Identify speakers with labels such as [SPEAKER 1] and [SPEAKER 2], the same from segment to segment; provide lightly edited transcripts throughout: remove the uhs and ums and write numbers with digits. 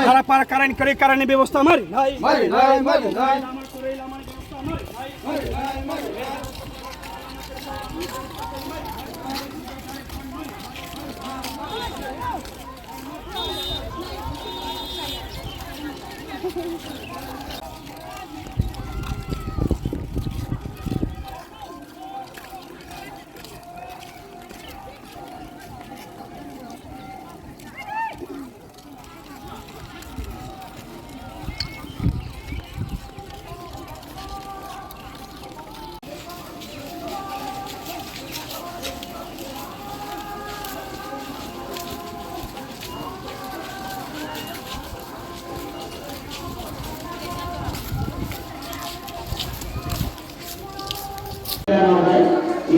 [SPEAKER 1] খারাপ কারণে ব্যবস্থা মারি নাই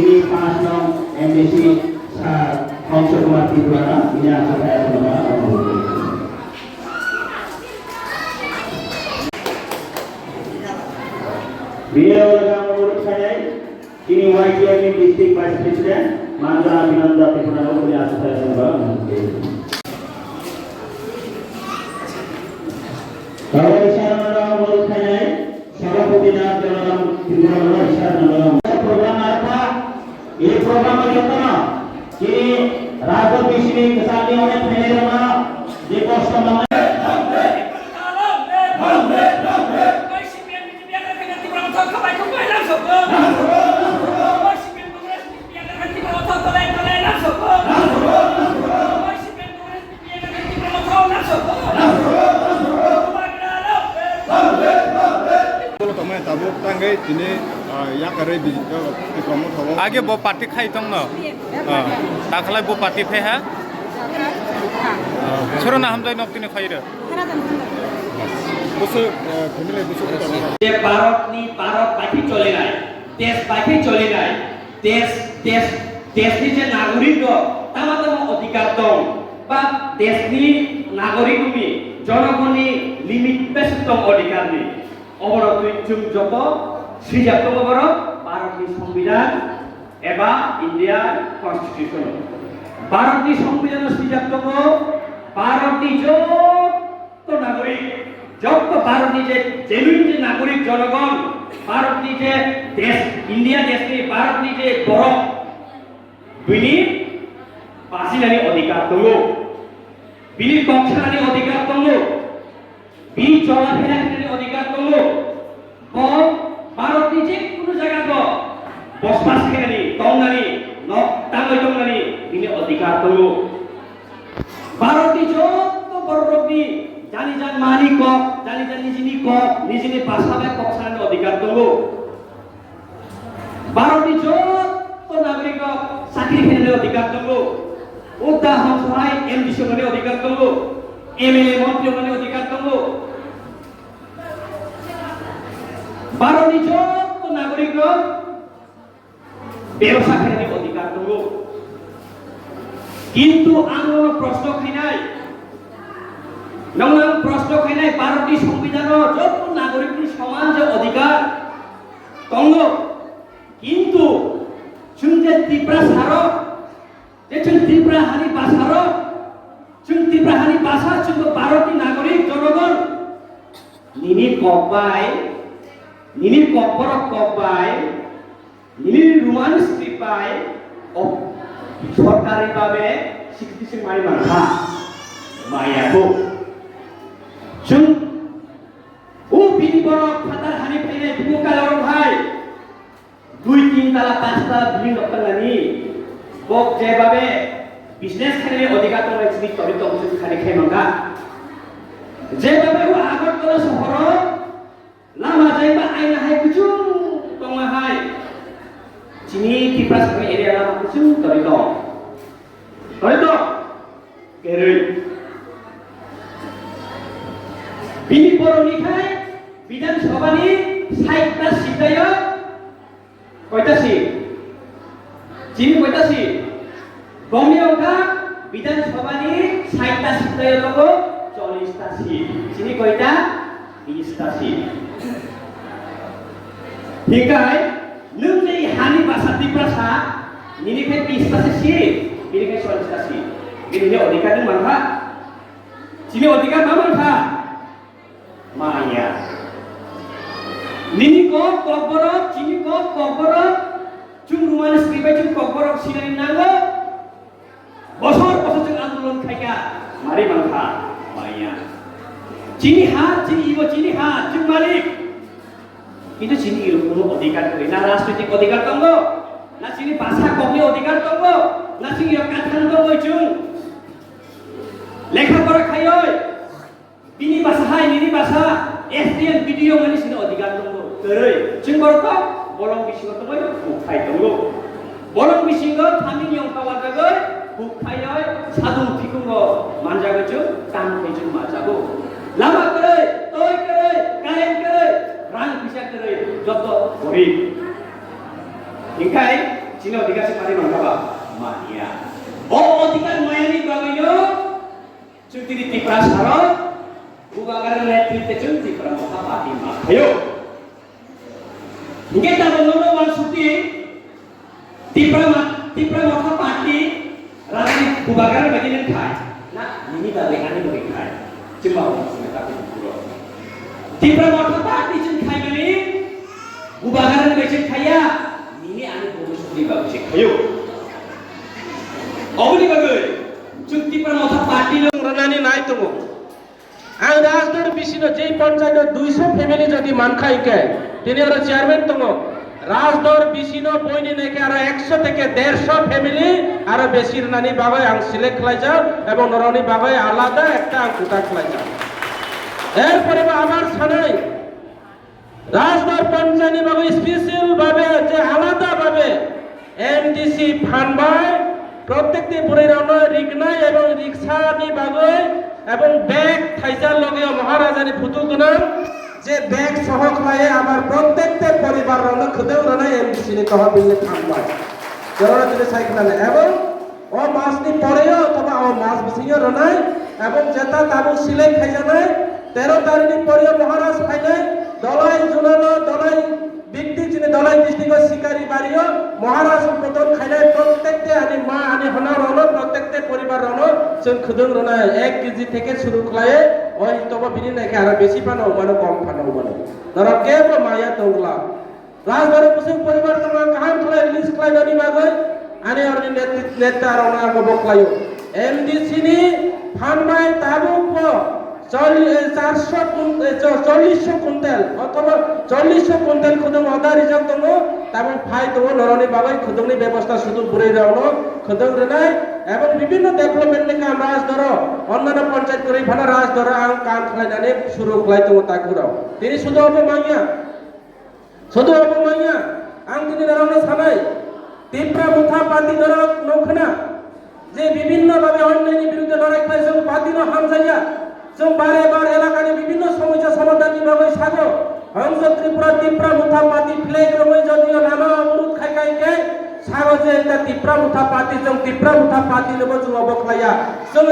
[SPEAKER 2] ini 5 nong MBC Konsep Mati Buana ini akan saya coba beliau adalah menurut saya ini YTM District Vice President Mandra Abhinanda Pipurana ini akan saya coba kalau isyarat menurut saya Sabapati dalam Pipurana isyarat dalam program apa? Ini program bagaimana? Ini raja bisnis kesalahan oleh penerima di pos kemenangan.
[SPEAKER 3] आगे वो party खाई तो ना दाखला वो party फे है छोरो ना हम तो नौकरी ने खाई रहे
[SPEAKER 2] ये भारत बाकी चले रहा है देश बाकी चले रहा है देश की जो नागरिक हो तमाम अधिकार तो बा देश की नागरिक भी जनगणी लिमिट बेस तो अधिकार नहीं अवरोध तुम जब श्रीजात भारत की संविधान एवं इंडिया कन्स्टिट्यूशन भारत की संविधान श्रीजात भारत की जो नागरिक जब भारत की जेन्युइन नागरिक जनगण भारत की देश इंडिया देश की भारत की बड़ बिनी बासिनानी अधिकार दङ बिनी कक्षानि अधिकार दङ बिनी चलाफेरानि अधिकार दङ भारत की जेकुनु जायगा बसबास खालामनानै दंनानै ताङै दंनानै बिनि अधिकार दङ भारत की जत बररबनि जानि जान मानि कक जानि जान निजिनि भाषाबे कक्षानि अधिकार दङ भारत की जत नागरिक साख्रि खालामनायनि अधिकार दङ उदाहरण सहाय एमडीसी होनायनि अधिकार दङ एमएलए मन्त्री होनायनि अधिकार दङ भारत की जत नागरिक व्यवसाय खालामनायनि अधिकार दङ किन्तु आङो प्रश्न खायनाय नंगौ प्रश्न खायनाय भारत की संविधान जत नागरिक समान जो अधिकार दङ किन्तु जों जे त्रिपुरा सारो जे जों त्रिपुरा हानि भाषा जों त्रिपुरा हानि भाषा जों भारत की नागरिक जनगण निनि कबाय निनि कब्बर कबाय निनि रुमान स्क्रिपाय सरकारि भावे स्वीकृति मारि मानखा मायाखौ जों बिनि बर' फादार हानि फैनाय बुकालाव भाई 2-3 ताला 5 ताला बिल्डिं दखाननि बक जेबाबे बिजनेस खालामनायनि अधिकार दङ जोंनि तरित जों खारिखाय मांगा जेबाबे आगरतला सहराव लामा जायबा आइना हाय कुचुं दङ हाय जिनि त्रिपुरा साखा एरिया लामा कुचुं तरित गेरै बिनि बर'निखाय बिधान सभानि 60टा सिटायाव कयटा सीट जिनि कयटा सीट गमियावगा विधान सभानि 60टा सिटायाव दङ 40टा सीट जिनि कयटा 20टा सीट हिकाय नों जे हानि भाषा त्रिपुरा निनिखाय 20टा सीट बिनिखाय 40टा सीट बिनि अधिकार दं मानहा Cini ଅଧିକାର মামন খা মায়া Nini kok kokborok, cini kok kokborok, cung rumah skripai cung kokborok sinai naga, bosor cung andolon kaya, mari bangka, maya. Cini hat, cini ibu cini hat, cung malik. Itu cini ibu kuno odikar kuri, na rastritik odikar tonggo, na cini pasar kopi odikar tonggo, na cini katan tonggo cung. Lekha korak kayoy, bini basahai, nini basah, SDM video manis ini odikar tonggo. Terus, cengkorok, bolong bising itu boy, bukai tunggu. Bolong bising itu, kami yang kawat agar, bukai ay, satu tikung go, manja keju, kan keju manja go. Lama kerai, toy kerai, kain kerai, rang bisa kerai, jodoh bori. Ingkai, Cina dikasih mari mangkaba, mania. Oh, dikasih maya ni bagainya, cuti di tipras harap, bukan karena netri tecung tipras apa timah. Ayo. Kita menurut Wansuti, tipra mata parti, rani kubakar bagian kai. Nah, ini tak lengan ini bagi kai. Cuma orang semata itu pura. Tipra mata parti jen kai ini, kubakar bagian kaya. Ini ane bonus di bagus kayu. Apa ni bagai? Cuma tipra mata parti lo
[SPEAKER 4] rani naik tu. Ang Rajdhar বিশিষ্ট যেই panchayat 200 family যদি মান খাইকে তিনি আর chairman তঙ্গ Rajdhar বিশিষ্ট বইনি নাকি আর 100 থেকে 150 family আর বেশির নানি বাবাই আং সিলেক্ট খাই যাও এবং নরনি বাবাই আলাদা একটা আং কুটা খাই যাও এরপরে আমার ছানাই রাজদর পঞ্চায়েত বাবাই স্পেশাল ভাবে যে আলাদা ভাবে এমডিসি ফান্ড বাই প্রত্যেকটি বুড়ি রাউন্ড রিকনাই এবং রিক্সা নি বাবাই এবং ব্যাগ থাইজার লগে মহারাজানি ফুটু গুনা যে ব্যাগ সহ খায় আবার প্রত্যেকটা পরিবার রন খুদেও রনা এমডিসি নি তহবিলে থামবাই জরনা দিলে সাইকেল এবং ও মাসনি পরেও অথবা ও মাস বিসিও রনাই এবং যেটা তাবু সিলাই খাইজানাই 13 তারিখ পরেও মহারাজ খাইনাই দলাই জুনানো দলাই ব্যক্তি যিনি দলাই ডিস্ট্রিক্ট শিকারি বাড়িও মহারাজ সম্পদন খাইনাই প্রত্যেকটা আনি মা আনি হনা রন প্রত্যেকটা পরিবার রন जों खुदुं रना 1 केजी থেকে শুরু খায় ওই তবে বিনি নাকি আর বেশি পানো মানে কম পানো মানে ধরো কেবল মায়া দংলা রাজবাড়ি পুসি পরিবার তোমার কাহাম খায় রিলিজ খায় ননি বাগৈ আনি আর নেতা রনা গবকলায়ো এমডিসি নি ফানবাই তাবুক 440 কুইন্টাল অথবা 40 কুইন্টাল খুদুং আদা রিজার্ভ দङ তাবুক ফাই দङ নরনি বাগৈ খুদুংনি ব্যবস্থা শুধু বুড়াই রাওনো খুদুং রনাই এবং বিভিন্ন ডেভেলপমেন্ট নি কাম রাজদর অন্যান্য পঞ্চায়েত করি ভানা রাজদর আং কাম খাইনানে শুরু খাই দङ তাকুরাও তিনি শুধু অপমাইয়া আং তিনি রাওনো সানাই তিপ্রা মুথা পাতি দর নখনা যে বিভিন্ন ভাবে অন্যায়ের বিরুদ্ধে লড়াই খাই जों পাতি ন হামজাইয়া जों बारे बार এলাকানি বিভিন্ন সমস্যা সমাধান নিভাবে সাগো হংস ত্রিপুরা তিপ্রা মুথা পাতি ফ্ল্যাগ রমই যদিও নানা অনুরোধ খাইকে সাগো যে এটা তিপ্রা মুথা পাতি जों তিপ্রা মুথা পাতি লব जों অবখায়া जों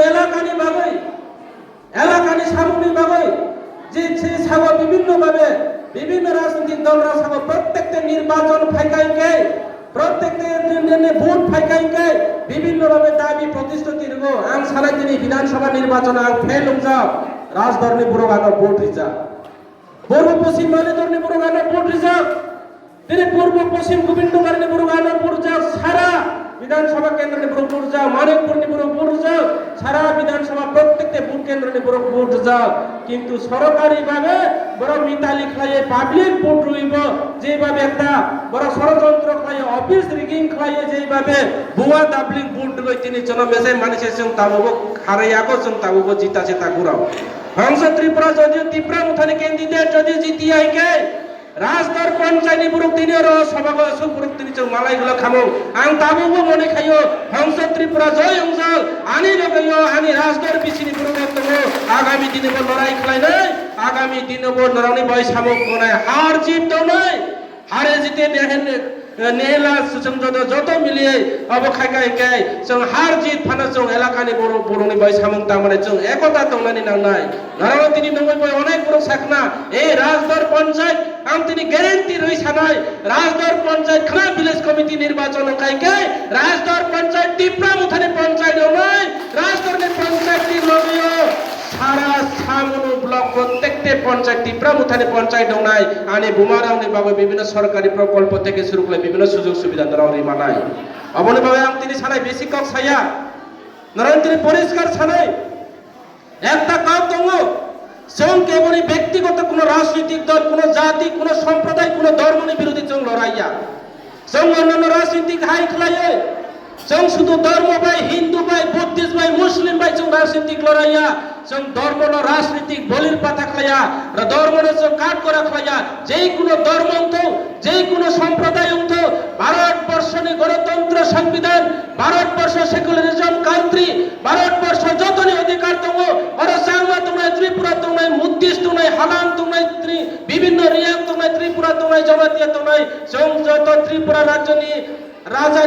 [SPEAKER 4] এলাকানি সামগ্রিক ভাবে যে সাগো বিভিন্ন ভাবে বিভিন্ন রাজনৈতিক দলরা সাগো প্রত্যেকটা নির্বাচন ফাইকাইকে প্রত্যেকটা ভোট ফাইকাইকে বিভিন্ন ভাবে দাবি প্রতিশ্রুতি রগো আং সালাই তিনি বিধানসভা নির্বাচন আং ফেল যাও রাজধরনি বুড়োগানো ভোট রিজার্ভ পূর্ব পশ্চিম বালিধরনি বুড়োগানো ভোট রিজার্ভ তিনি পূর্ব পশ্চিম গোবিন্দগড়নি বুড়োগানো ভোট রিজার্ভ সারা বিধানসভা কেন্দ্রনি ভোট রিজার্ভ মানিকপুরনি ভোট রিজার্ভ সারা বিধানসভা প্রত্যেকটা ভোট কেন্দ্রনি ভোট রিজার্ভ কিন্তু সরকারি ভাবে বড় মিতালি খাইয়ে পাবলিক ভোট রইব যেভাবে একটা বড় ষড়যন্ত্র খাইয়ে অফিস রিগিং খাইয়ে যেভাবে ভুয়া ডাবলিং ভোট রই তিনি জন মেসে মানুষের সঙ্গে তাবুক হারাইয়াগো जों তাবুক জিতাছে তাগুরাও হংস ত্রিপুরা যদিও ত্রিপুরা মুথানি ক্যান্ডিডেট যদি জিতিয়াইকে রাজদর পঞ্চায়েত বুরুক তিনি সভাগ সুপুরুক তিনি जों মালাইগুলো খামো আং তাবুক মনে খাইও হংস ত্রিপুরা জয় অঞ্চল আনি লগাইও আনি রাজদর বিচিনি বুরুক তঙ্গ আগামী দিনে লড়াই খাই নাই আগামী দিনে নরনি বয় সামক গনায় হার জিত তো নাই হারে জিতে দেখেন नेहला जों যত মিলিয়ে অবখাইকাইকে जों हार जीत फाना जों এলাকানি বড়নি বয় সামং তামানে जों একতা তংনানি নাংনাই নারাও তিনি নঙ্গই বয় অনেক বড় সাকনা এই রাজদর পঞ্চায়েত আম তিনি গ্যারান্টি রই সানাই রাজদর পঞ্চায়েত খানা ভিলেজ কমিটি নির্বাচন কাইকে রাজদর পঞ্চায়েত টিপ্রা মুথানি পঞ্চায়েত নয় রাজদরনি পঞ্চায়েত নি লগিও সারা সামনু ব্লক প্রত্যেকটি পঞ্চায়েত টিপ্রামুথানি পঞ্চায়েত দংনাই আনি বুমারাওনি বাবু বিভিন্ন সরকারি প্রকল্প থেকে শুরু করে বিভিন্ন সুযোগ সুবিধা নরাওনি মানাই অবনি বাবু আং তিনি সানাই বেশি কক সাইয়া নরান তিনি পরিষ্কার সানাই একটা কাজ দङ जों केवल व्यक्तिगत কোনো রাজনৈতিক দল কোনো জাতি কোনো সম্প্রদায় কোনো ধর্মনি বিরোধী जों লড়াইয়া जों অন্যান্য রাজনৈতিক হাই খেলায় जों শুধু ধর্ম বাই হিন্দু বাই বুদ্ধিস্ট বাই মুসলিম বাই जों রাজনৈতিক লড়াইয়া जों ধর্মন রাজনৈতিক বলির পাতা খেলায়া ধর্মন जों কাট করা খেলায়া যেই কোনো ধর্ম তো যেই কোনো সম্প্রদায় তো ভারতবর্ষনি গণতন্ত্র সংবিধান ভারতবর্ষ সেকুলারিজম কান্ট্রি ভারতবর্ষ যতনি অধিকার দङ অরসাংমা দংনাই ত্রিপুরা দংনাই মুদ্দিস্ট দংনাই হালাম দংনাই বিভিন্ন রিয়াং দংনাই ত্রিপুরা দংনাই জমাতিয়া দংনাই जों যত ত্রিপুরা রাজ্যনি রাজা